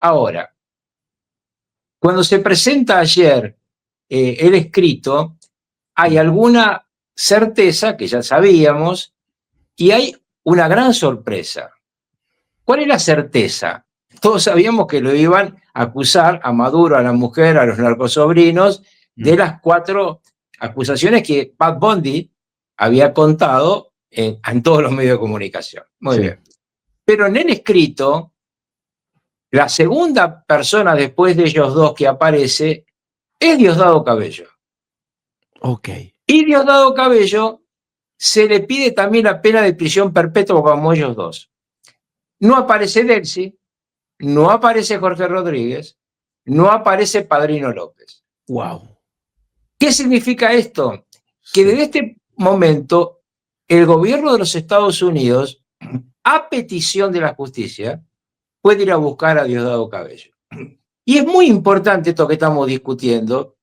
Ahora, cuando se presenta ayer el escrito, hay alguna certeza que ya sabíamos y hay una gran sorpresa. ¿Cuál es la certeza? Todos sabíamos que lo iban a acusar a Maduro, a la mujer, a los narcosobrinos, de las 4 acusaciones que Pat Bundy había contado en todos los medios de comunicación. Muy bien. Pero en el escrito, la segunda persona después de ellos dos que aparece es Diosdado Cabello. Ok. Y Diosdado Cabello se le pide también la pena de prisión perpetua como ellos dos. No aparece Delcy, no aparece Jorge Rodríguez, no aparece Padrino López. Wow. ¿Qué significa esto? Que desde este momento el gobierno de los Estados Unidos, a petición de la justicia, puede ir a buscar a Diosdado Cabello. Y es muy importante esto que estamos discutiendo,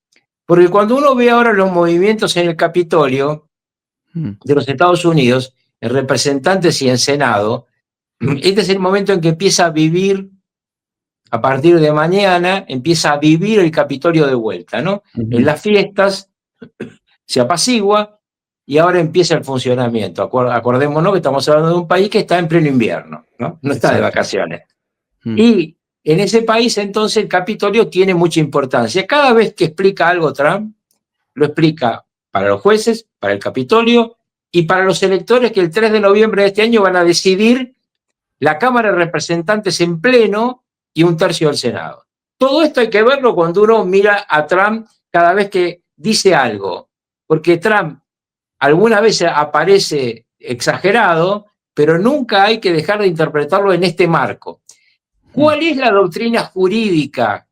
porque cuando uno ve ahora los movimientos en el Capitolio de los Estados Unidos, en representantes y en Senado, este es el momento en que empieza a vivir, a partir de mañana, empieza a vivir el Capitolio de vuelta, ¿no? En las fiestas se apacigua y ahora empieza el funcionamiento. Acordémonos que estamos hablando de un país que está en pleno invierno, ¿no? No está de vacaciones. Y en ese país, entonces, el Capitolio tiene mucha importancia. Cada vez que explica algo Trump, lo explica para los jueces, para el Capitolio y para los electores que el 3 de noviembre de este año van a decidir la Cámara de Representantes en pleno y 1/3 del Senado. Todo esto hay que verlo cuando uno mira a Trump cada vez que dice algo, porque Trump algunas veces aparece exagerado, pero nunca hay que dejar de interpretarlo en este marco. ¿Cuál es la doctrina jurídica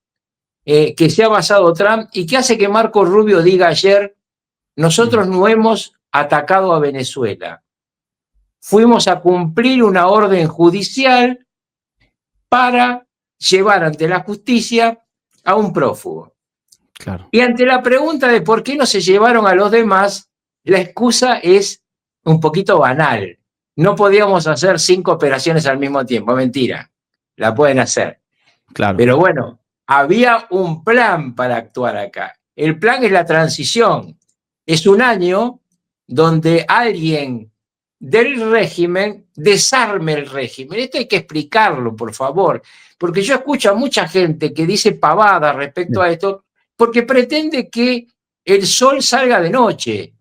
que se ha basado Trump y que hace que Marco Rubio diga ayer, nosotros no hemos atacado a Venezuela? Fuimos a cumplir una orden judicial para llevar ante la justicia a un prófugo. Claro. Y ante la pregunta de por qué no se llevaron a los demás, la excusa es un poquito banal. No podíamos hacer 5 operaciones al mismo tiempo. Mentira, la pueden hacer. Claro. Pero bueno, había un plan para actuar acá. El plan es la transición. Es un año donde alguien del régimen desarme el régimen. Esto hay que explicarlo, por favor, porque yo escucho a mucha gente que dice pavadas respecto a esto, porque pretende que el sol salga de noche.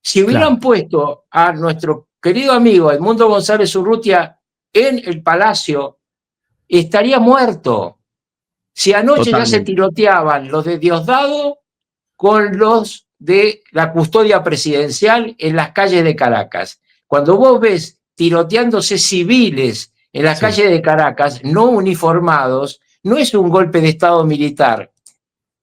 Si hubieran puesto a nuestro querido amigo Edmundo González Urrutia en el Palacio, estaría muerto. Si anoche ya se tiroteaban los de Diosdado con los de la custodia presidencial en las calles de Caracas. Cuando vos ves tiroteándose civiles en las calles de Caracas, no uniformados, no es un golpe de Estado militar,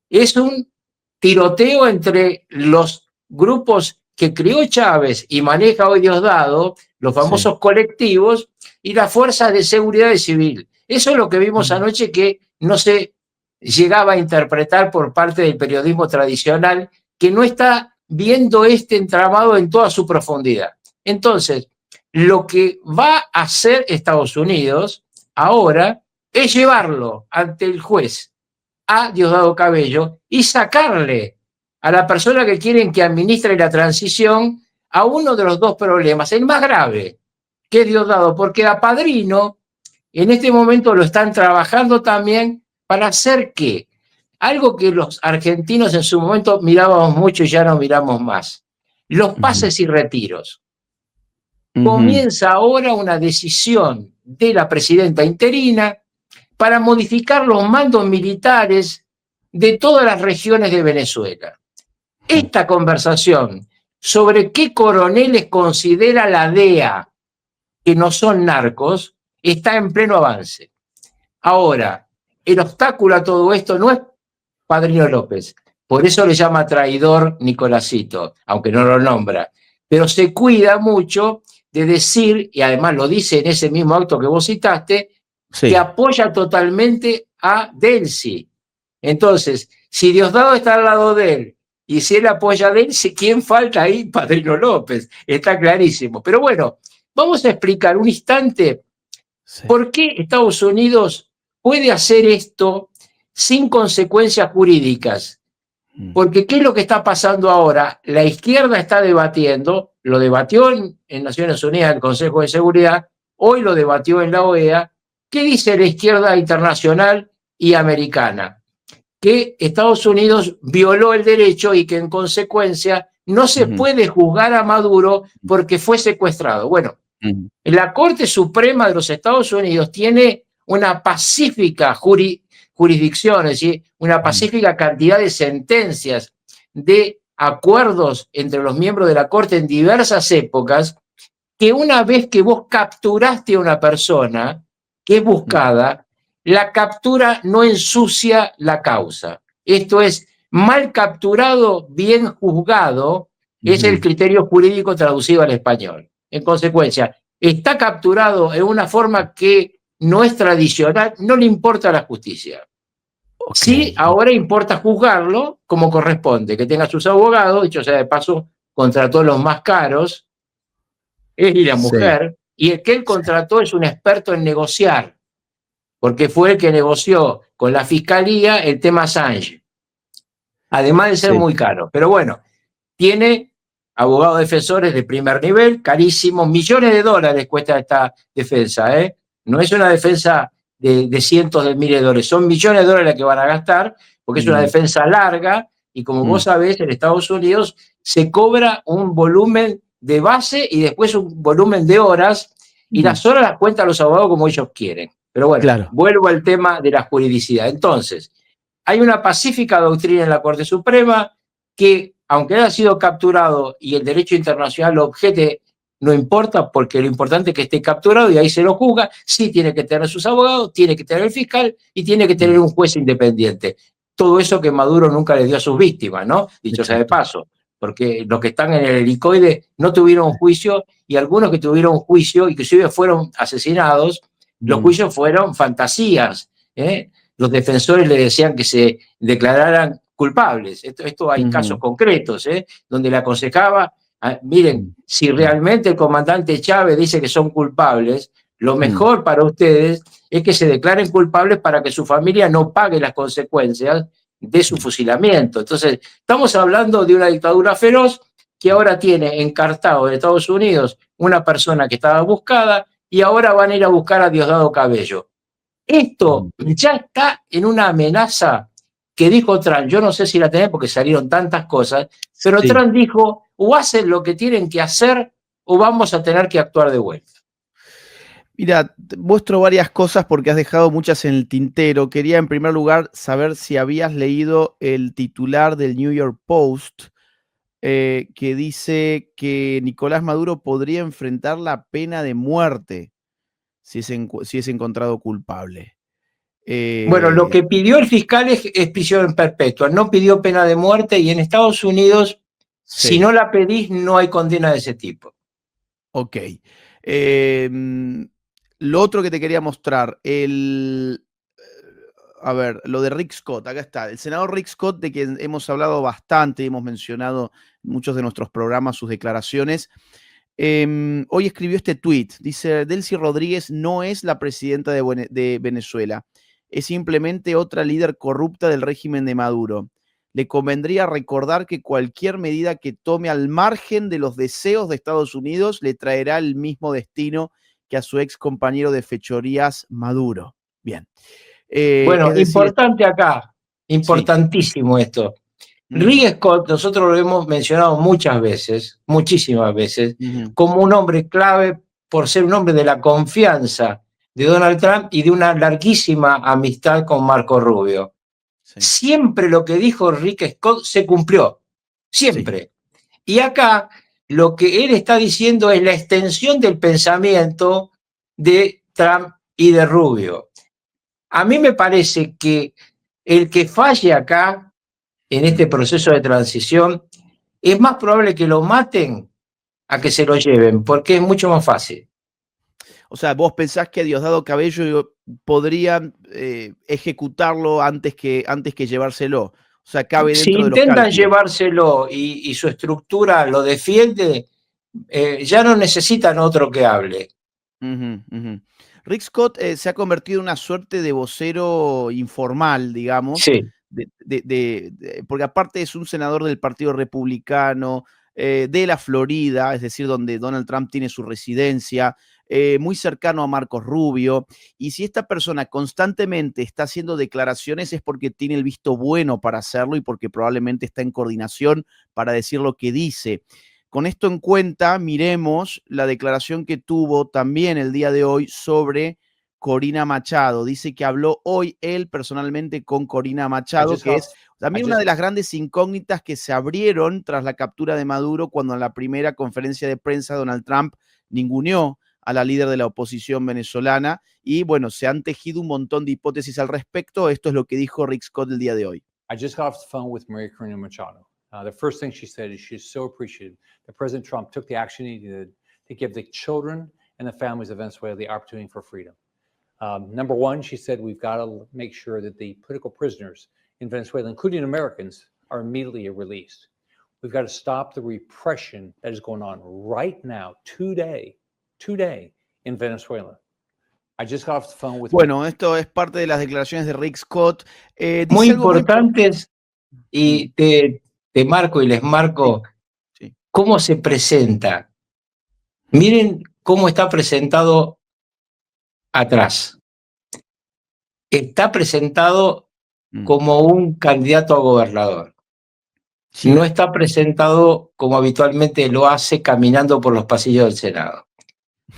es un tiroteo entre los grupos que crió Chávez y maneja hoy Diosdado, los famosos colectivos, y las fuerzas de seguridad civil. Eso es lo que vimos anoche, que no se llegaba a interpretar por parte del periodismo tradicional, que no está viendo este entramado en toda su profundidad. Entonces, lo que va a hacer Estados Unidos ahora es llevarlo ante el juez a Diosdado Cabello y sacarle a la persona que quieren que administre la transición a uno de los dos problemas, el más grave, que es Diosdado, porque a Padrino en este momento lo están trabajando también para hacer que algo que los argentinos en su momento mirábamos mucho y ya no miramos más, los pases y retiros. Comienza ahora una decisión de la presidenta interina para modificar los mandos militares de todas las regiones de Venezuela. Esta conversación sobre qué coroneles considera la DEA que no son narcos está en pleno avance. Ahora, el obstáculo a todo esto no es Padrino López, por eso le llama traidor Nicolásito, aunque no lo nombra, pero se cuida mucho de decir, y además lo dice en ese mismo acto que vos citaste, que apoya totalmente a Delcy. Entonces, si Diosdado está al lado de él y si él apoya a Delcy, ¿quién falta ahí? Padrino López, está clarísimo. Pero bueno, vamos a explicar un instante por qué Estados Unidos puede hacer esto sin consecuencias jurídicas. Porque ¿qué es lo que está pasando ahora? La izquierda está debatiendo, lo debatió en Naciones Unidas, en el Consejo de Seguridad, hoy lo debatió en la OEA. ¿Qué dice la izquierda internacional y americana? Que Estados Unidos violó el derecho y que en consecuencia no se puede juzgar a Maduro porque fue secuestrado. Bueno, la Corte Suprema de los Estados Unidos tiene una pacífica jurisdicción, es decir, una pacífica cantidad de sentencias, de acuerdos entre los miembros de la Corte en diversas épocas, que una vez que vos capturaste a una persona que es buscada, la captura no ensucia la causa. Esto es, mal capturado, bien juzgado, es el criterio jurídico traducido al español. En consecuencia, está capturado en una forma que no es tradicional, no le importa la justicia. Sí, ahora importa juzgarlo como corresponde, que tenga sus abogados, dicho sea de paso, contrató los más caros, él y la mujer, y el que él contrató es un experto en negociar, porque fue el que negoció con la fiscalía el tema Assange, además de ser muy caro. Pero bueno, tiene abogados defensores de primer nivel, carísimos, millones de dólares cuesta esta defensa, ¿eh? No es una defensa de cientos de miles de dólares, son millones de dólares que van a gastar, porque es una defensa larga, y como vos sabés, en Estados Unidos se cobra un volumen de base y después un volumen de horas, y las horas las cuentan los abogados como ellos quieren. Pero bueno, vuelvo al tema de la juridicidad. Entonces, hay una pacífica doctrina en la Corte Suprema que, aunque haya sido capturado y el derecho internacional lo objete, no importa, porque lo importante es que esté capturado y ahí se lo juzga. Sí tiene que tener sus abogados, tiene que tener el fiscal y tiene que tener un juez independiente. Todo eso que Maduro nunca le dio a sus víctimas, ¿no? Dicho sea de paso, porque los que están en el helicoide no tuvieron juicio, y algunos que tuvieron juicio y que fueron asesinados, los juicios fueron fantasías, ¿eh? Los defensores le decían que se declararan culpables. Esto hay casos concretos, donde le aconsejaba, miren, si realmente el comandante Chávez dice que son culpables, lo mejor para ustedes es que se declaren culpables para que su familia no pague las consecuencias de su fusilamiento. Entonces, estamos hablando de una dictadura feroz que ahora tiene encartado en Estados Unidos una persona que estaba buscada, y ahora van a ir a buscar a Diosdado Cabello. Esto ya está en una amenaza que dijo Trump. Yo no sé si la tenés porque salieron tantas cosas, pero Trump dijo, o hacen lo que tienen que hacer o vamos a tener que actuar de vuelta. Mira, muestro varias cosas porque has dejado muchas en el tintero. Quería en primer lugar saber si habías leído el titular del New York Post, que dice que Nicolás Maduro podría enfrentar la pena de muerte si es encontrado culpable. Bueno, lo que pidió el fiscal es prisión perpetua, no pidió pena de muerte, y en Estados Unidos, si no la pedís, no hay condena de ese tipo. Ok. Lo otro que te quería mostrar, a ver, lo de Rick Scott, acá está. El senador Rick Scott, de quien hemos hablado bastante, hemos mencionado en muchos de nuestros programas sus declaraciones. Hoy escribió este tuit, dice: Delcy Rodríguez no es la presidenta de Venezuela, es simplemente otra líder corrupta del régimen de Maduro. Le convendría recordar que cualquier medida que tome al margen de los deseos de Estados Unidos le traerá el mismo destino que a su ex compañero de fechorías, Maduro. Bien. Bueno, importante acá, importantísimo esto. Rick Scott, nosotros lo hemos mencionado muchas veces, muchísimas veces, como un hombre clave por ser un hombre de la confianza de Donald Trump y de una larguísima amistad con Marco Rubio. Siempre lo que dijo Rick Scott se cumplió, siempre. Y acá lo que él está diciendo es la extensión del pensamiento de Trump y de Rubio. A mí me parece que el que falle acá, en este proceso de transición, es más probable que lo maten a que se lo lleven, porque es mucho más fácil. O sea, vos pensás que Diosdado Cabello podrían ejecutarlo antes que llevárselo. O sea, cabe dentro de los cálculos. Si intentan llevárselo y su estructura lo defiende, ya no necesitan otro que hable. Rick Scott se ha convertido en una suerte de vocero informal, digamos, Sí. porque aparte es un senador del Partido Republicano, de la Florida, es decir, donde Donald Trump tiene su residencia, muy cercano a Marcos Rubio, y si esta persona constantemente está haciendo declaraciones es porque tiene el visto bueno para hacerlo y porque probablemente está en coordinación para decir lo que dice. Con esto en cuenta, miremos la declaración que tuvo también el día de hoy sobre Corina Machado. Dice que habló hoy él personalmente con Corina Machado, que es también una de las grandes incógnitas que se abrieron tras la captura de Maduro, cuando en la primera conferencia de prensa Donald Trump ninguneó a la líder de la oposición venezolana. Y bueno, se han tejido un montón de hipótesis al respecto. Esto es lo que dijo Rick Scott el día de hoy. I just got off the phone with Maria Corina Machado. The first thing she said is she's so appreciative that President Trump took the action he did to give the children and the families of Venezuela the opportunity for freedom. Number one, she said we've got to make sure that the political prisoners in Venezuela, including Americans, are immediately released. We've got to stop the repression that is going on right now, today in Venezuela. I just got off the phone with. Bueno, esto es parte de las declaraciones de Rick Scott. Muy importantes, y te marco y les marco cómo se presenta. Miren cómo está presentado atrás. Está presentado como un candidato a gobernador. Sí. No está presentado como habitualmente lo hace caminando por los pasillos del Senado.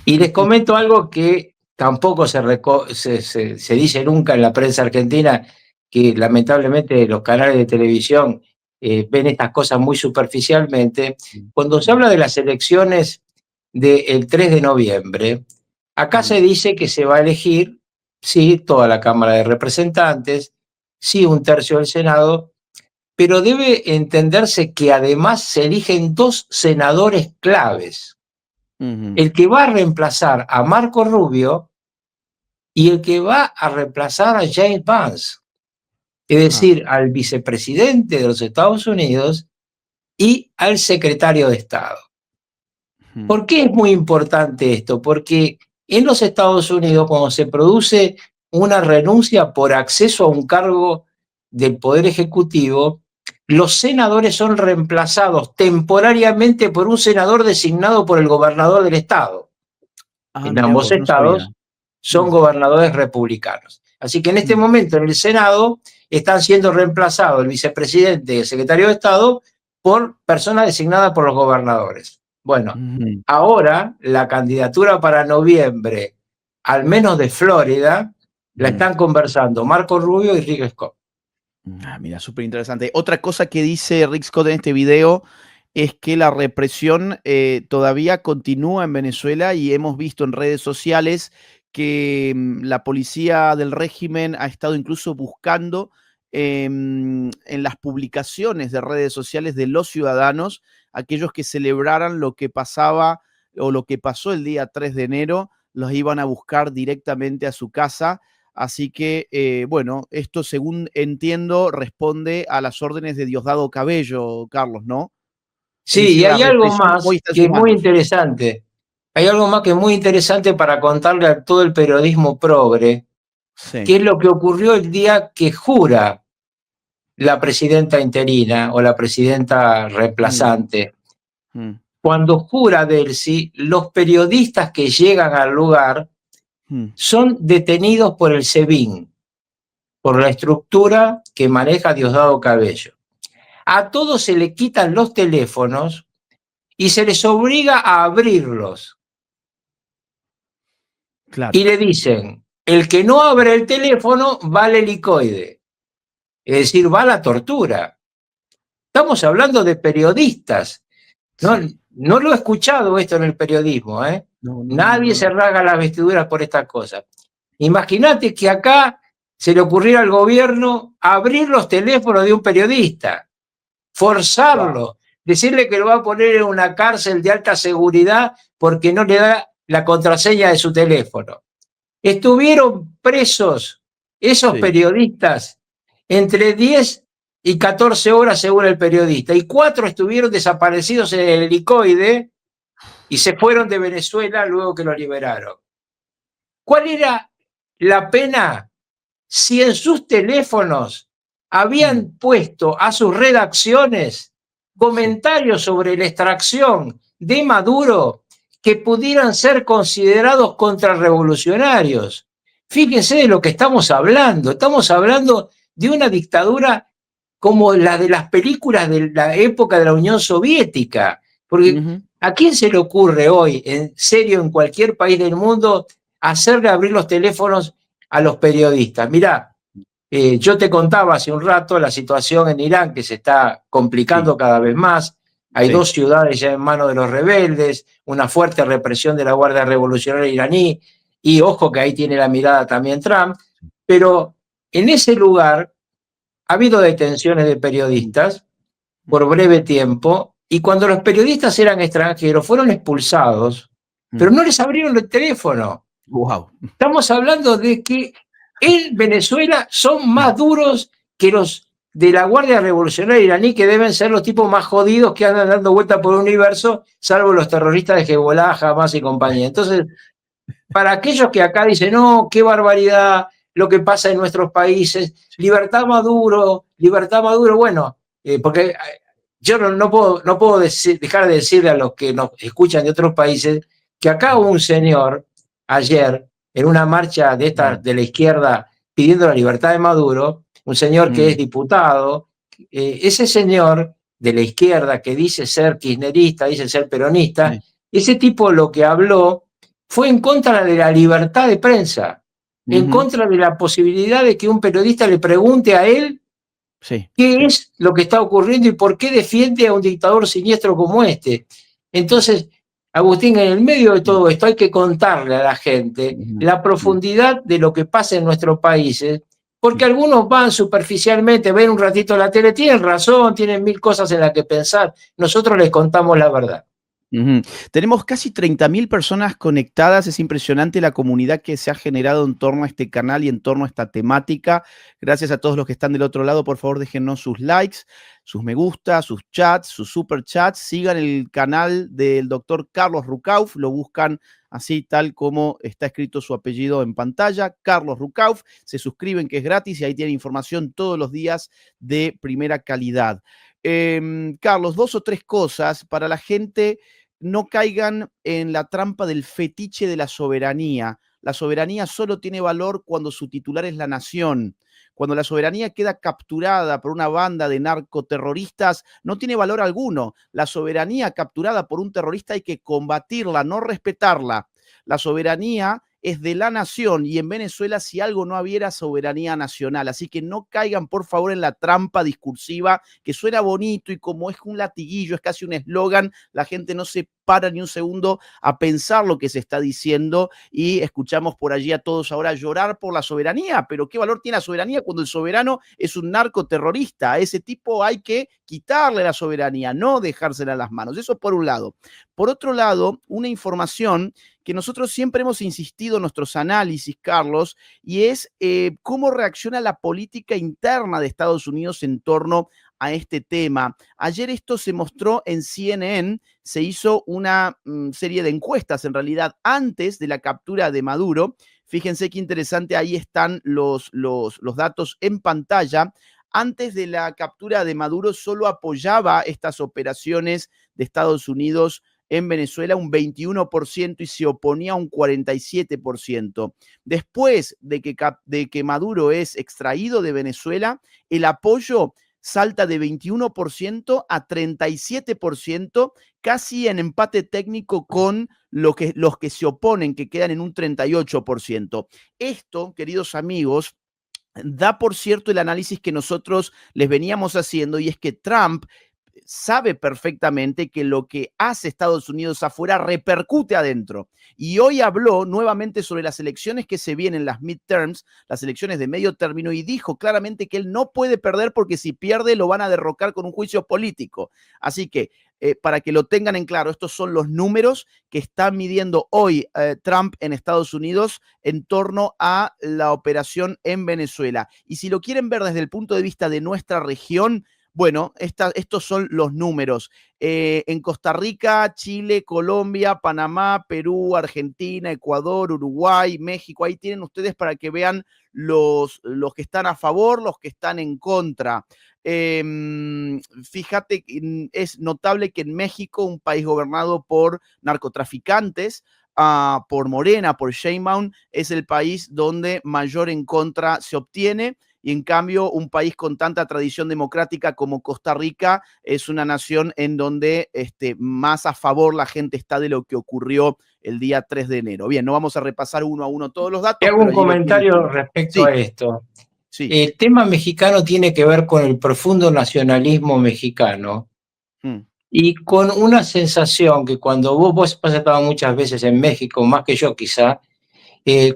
Y les comento algo que tampoco se dice nunca en la prensa argentina, que lamentablemente los canales de televisión ven estas cosas muy superficialmente. Cuando se habla de las elecciones del 3 de noviembre, acá se dice que se va a elegir, sí, toda la Cámara de Representantes, sí, un tercio del Senado, pero debe entenderse que además se eligen 2 senadores claves. El que va a reemplazar a Marco Rubio y el que va a reemplazar a James Vance, es decir, al vicepresidente de los Estados Unidos y al secretario de Estado. ¿Por qué es muy importante esto? Porque en los Estados Unidos, cuando se produce una renuncia por acceso a un cargo del Poder Ejecutivo, los senadores son reemplazados temporariamente por un senador designado por el gobernador del estado. En ambos estados son gobernadores republicanos. Así que en este momento en el Senado están siendo reemplazados el vicepresidente y el secretario de Estado por personas designadas por los gobernadores. Bueno, ahora la candidatura para noviembre, al menos de Florida, la están conversando Marco Rubio y Rick Scott. Mira, súper interesante. Otra cosa que dice Rick Scott en este video es que la represión todavía continúa en Venezuela, y hemos visto en redes sociales que la policía del régimen ha estado incluso buscando en las publicaciones de redes sociales de los ciudadanos, aquellos que celebraran lo que pasaba o lo que pasó el día 3 de enero, los iban a buscar directamente a su casa. Así que, bueno, esto, según entiendo, responde a las órdenes de Diosdado Cabello, Carlos, ¿no? Sí, y hay algo más que es muy interesante. Hay algo más que es muy interesante para contarle a todo el periodismo progre, que es lo que ocurrió el día que jura la presidenta interina o la presidenta reemplazante. Cuando jura Delcy, los periodistas que llegan al lugar son detenidos por el SEBIN, por la estructura que maneja Diosdado Cabello. A todos se le quitan los teléfonos y se les obliga a abrirlos. Claro. Y le dicen, el que no abre el teléfono va al helicoide. Es decir, va a la tortura. Estamos hablando de periodistas. No, no lo he escuchado esto en el periodismo, ¿eh? Nadie se rasga las vestiduras por estas cosas. Imagínate que acá se le ocurriera al gobierno abrir los teléfonos de un periodista, forzarlo, decirle que lo va a poner en una cárcel de alta seguridad porque no le da la contraseña de su teléfono. Estuvieron presos esos periodistas entre 10 y 14 horas según el periodista, y 4 estuvieron desaparecidos en el helicoide y se fueron de Venezuela luego que lo liberaron. ¿Cuál era la pena si en sus teléfonos habían puesto a sus redacciones comentarios sobre la extracción de Maduro que pudieran ser considerados contrarrevolucionarios? Fíjense de lo que estamos hablando. Estamos hablando de una dictadura como la de las películas de la época de la Unión Soviética. Porque ¿a quién se le ocurre hoy, en serio, en cualquier país del mundo, hacerle abrir los teléfonos a los periodistas? Mirá, yo te contaba hace un rato la situación en Irán que se está complicando cada vez más. Hay 2 ciudades ya en manos de los rebeldes, una fuerte represión de la Guardia Revolucionaria iraní, y ojo que ahí tiene la mirada también Trump, pero en ese lugar ha habido detenciones de periodistas por breve tiempo, y cuando los periodistas eran extranjeros fueron expulsados, pero no les abrieron el teléfono. Wow. Estamos hablando de que en Venezuela son más duros que los de la Guardia Revolucionaria iraní, que deben ser los tipos más jodidos que andan dando vuelta por el universo, salvo los terroristas de Hezbollah, Hamas y compañía. Entonces, para aquellos que acá dicen, no, qué barbaridad lo que pasa en nuestros países, libertad Maduro, bueno, porque yo no puedo dejar de decirle a los que nos escuchan de otros países que acá hubo un señor ayer en una marcha de la izquierda pidiendo la libertad de Maduro, un señor que es diputado, ese señor de la izquierda que dice ser kirchnerista, dice ser peronista, ese tipo lo que habló fue en contra de la libertad de prensa, en contra de la posibilidad de que un periodista le pregunte a él qué es lo que está ocurriendo y por qué defiende a un dictador siniestro como este. Entonces, Agustín, en el medio de todo esto hay que contarle a la gente la profundidad de lo que pasa en nuestros países, porque algunos van superficialmente, ven un ratito la tele, tienen razón, tienen 1000 cosas en las que pensar, nosotros les contamos la verdad. Tenemos casi 30.000 personas conectadas. Es impresionante la comunidad que se ha generado en torno a este canal y en torno a esta temática. Gracias a todos los que están del otro lado. Por favor, déjennos sus likes, sus me gusta, sus chats, sus super chats. Sigan el canal del doctor Carlos Rucauf. Lo buscan así tal como está escrito su apellido en pantalla, Carlos Rucauf. Se suscriben, que es gratis, y ahí tienen información todos los días de primera calidad. Carlos, 2 o 3 cosas para la gente. No caigan en la trampa del fetiche de la soberanía. La soberanía solo tiene valor cuando su titular es la nación. Cuando la soberanía queda capturada por una banda de narcoterroristas, no tiene valor alguno. La soberanía capturada por un terrorista hay que combatirla, no respetarla. La soberanía es de la nación, y en Venezuela, si algo no hubiera, soberanía nacional. Así que no caigan, por favor, en la trampa discursiva, que suena bonito y como es un latiguillo, es casi un eslogan, la gente no se para ni un segundo a pensar lo que se está diciendo, y escuchamos por allí a todos ahora llorar por la soberanía. Pero ¿qué valor tiene la soberanía cuando el soberano es un narcoterrorista? A ese tipo hay que quitarle la soberanía, no dejársela en las manos. Eso por un lado. Por otro lado, una información que nosotros siempre hemos insistido en nuestros análisis, Carlos, y es cómo reacciona la política interna de Estados Unidos en torno a este tema. Ayer esto se mostró en CNN, se hizo una serie de encuestas, en realidad, antes de la captura de Maduro. Fíjense qué interesante, ahí están los datos en pantalla. Antes de la captura de Maduro, solo apoyaba estas operaciones de Estados Unidos en Venezuela un 21% y se oponía un 47%. Después de que Maduro es extraído de Venezuela, el apoyo salta de 21% a 37%, casi en empate técnico con los que se oponen, que quedan en un 38%. Esto, queridos amigos, da por cierto el análisis que nosotros les veníamos haciendo, y es que Trump sabe perfectamente que lo que hace Estados Unidos afuera repercute adentro. Y hoy habló nuevamente sobre las elecciones que se vienen, las midterms, las elecciones de medio término, y dijo claramente que él no puede perder, porque si pierde lo van a derrocar con un juicio político. Así que, para que lo tengan en claro, estos son los números que está midiendo hoy Trump en Estados Unidos en torno a la operación en Venezuela. Y si lo quieren ver desde el punto de vista de nuestra región, Bueno, estos son los números. En Costa Rica, Chile, Colombia, Panamá, Perú, Argentina, Ecuador, Uruguay, México. Ahí tienen ustedes para que vean los que están a favor, los que están en contra. Fíjate, es notable que en México, un país gobernado por narcotraficantes, por Morena, por Sheinbaum, es el país donde mayor en contra se obtiene. Y en cambio, un país con tanta tradición democrática como Costa Rica es una nación en donde más a favor la gente está de lo que ocurrió el día 3 de enero. Bien, no vamos a repasar uno a uno todos los datos. Te hago pero un allí lo tienen. comentario respecto Sí, a esto. sí. El tema mexicano tiene que ver con el profundo nacionalismo mexicano y con una sensación que cuando vos has estado muchas veces en México, más que yo quizá,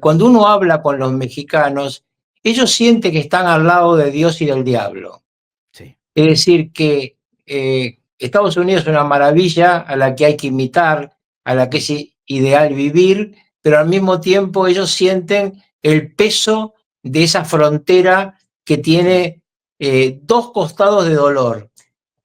cuando uno habla con los mexicanos, ellos sienten que están al lado de Dios y del diablo. Sí. Es decir, que Estados Unidos es una maravilla a la que hay que imitar, a la que es ideal vivir, pero al mismo tiempo ellos sienten el peso de esa frontera que tiene dos costados de dolor.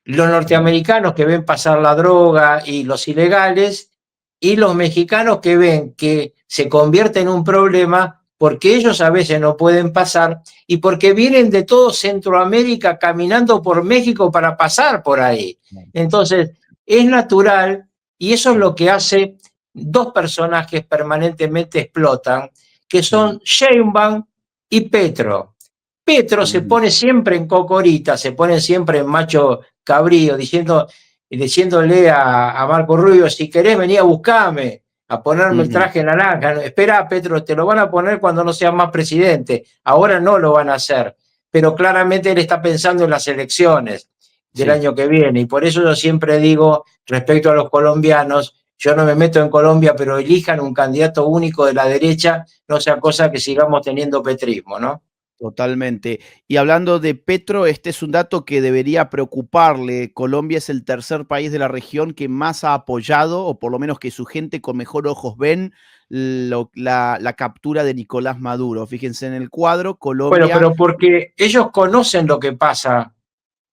Los norteamericanos que ven pasar la droga y los ilegales, y los mexicanos que ven que se convierte en un problema porque ellos a veces no pueden pasar y porque vienen de todo Centroamérica caminando por México para pasar por ahí. Entonces, es natural, y eso es lo que hace dos personajes permanentemente explotan, que son Sheinbaum y Petro. Petro se pone siempre en cocorita, se pone siempre en macho cabrío, diciéndole a Marco Rubio, si querés venir a buscarme, a ponerme el traje naranja. Espera, Petro, te lo van a poner cuando no seas más presidente. Ahora no lo van a hacer. Pero claramente él está pensando en las elecciones del año que viene. Y por eso yo siempre digo, respecto a los colombianos, yo no me meto en Colombia, pero elijan un candidato único de la derecha, no sea cosa que sigamos teniendo petrismo, ¿no? Totalmente. Y hablando de Petro, este es un dato que debería preocuparle. Colombia es el tercer país de la región que más ha apoyado, o por lo menos que su gente con mejor ojos ven, la captura de Nicolás Maduro. Fíjense en el cuadro, Colombia... Bueno, pero porque ellos conocen lo que pasa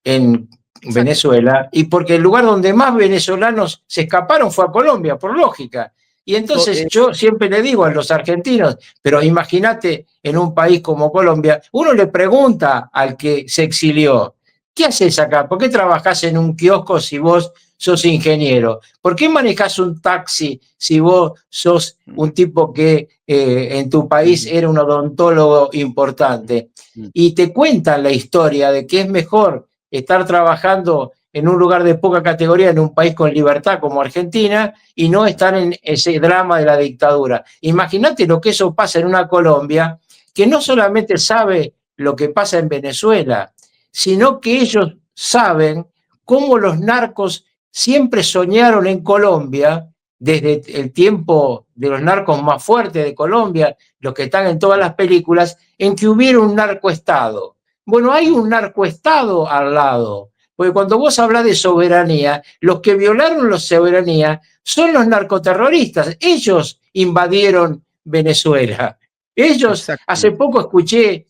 en Venezuela y porque el lugar donde más venezolanos se escaparon fue a Colombia, por lógica. Y entonces yo siempre le digo a los argentinos, pero imagínate en un país como Colombia, uno le pregunta al que se exilió, ¿qué haces acá? ¿Por qué trabajás en un kiosco si vos sos ingeniero? ¿Por qué manejás un taxi si vos sos un tipo que en tu país era un odontólogo importante? Y te cuentan la historia de que es mejor estar trabajando en un lugar de poca categoría en un país con libertad como Argentina y no estar en ese drama de la dictadura. Imagínate lo que eso pasa en una Colombia que no solamente sabe lo que pasa en Venezuela, sino que ellos saben cómo los narcos siempre soñaron en Colombia, desde el tiempo de los narcos más fuertes de Colombia, los que están en todas las películas, en que hubiera un narcoestado. Bueno, hay un narcoestado al lado, porque cuando vos hablas de soberanía, los que violaron la soberanía son los narcoterroristas. Ellos invadieron Venezuela. Ellos, hace poco escuché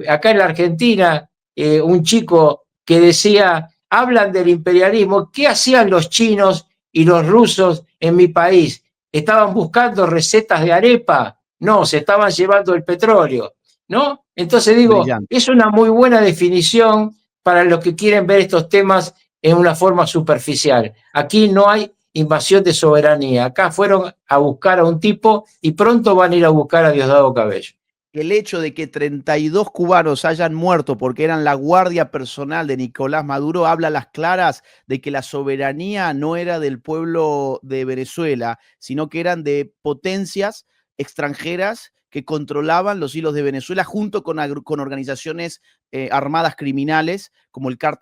acá en la Argentina un chico que decía, hablan del imperialismo, ¿qué hacían los chinos y los rusos en mi país? ¿Estaban buscando recetas de arepa? No, se estaban llevando el petróleo, ¿no? Entonces digo, es una muy buena definición para los que quieren ver estos temas en una forma superficial. Aquí no hay invasión de soberanía. Acá fueron a buscar a un tipo y pronto van a ir a buscar a Diosdado Cabello. El hecho de que 32 cubanos hayan muerto porque eran la guardia personal de Nicolás Maduro habla a las claras de que la soberanía no era del pueblo de Venezuela, sino que eran de potencias extranjeras que controlaban los hilos de Venezuela junto con organizaciones armadas criminales como el cártel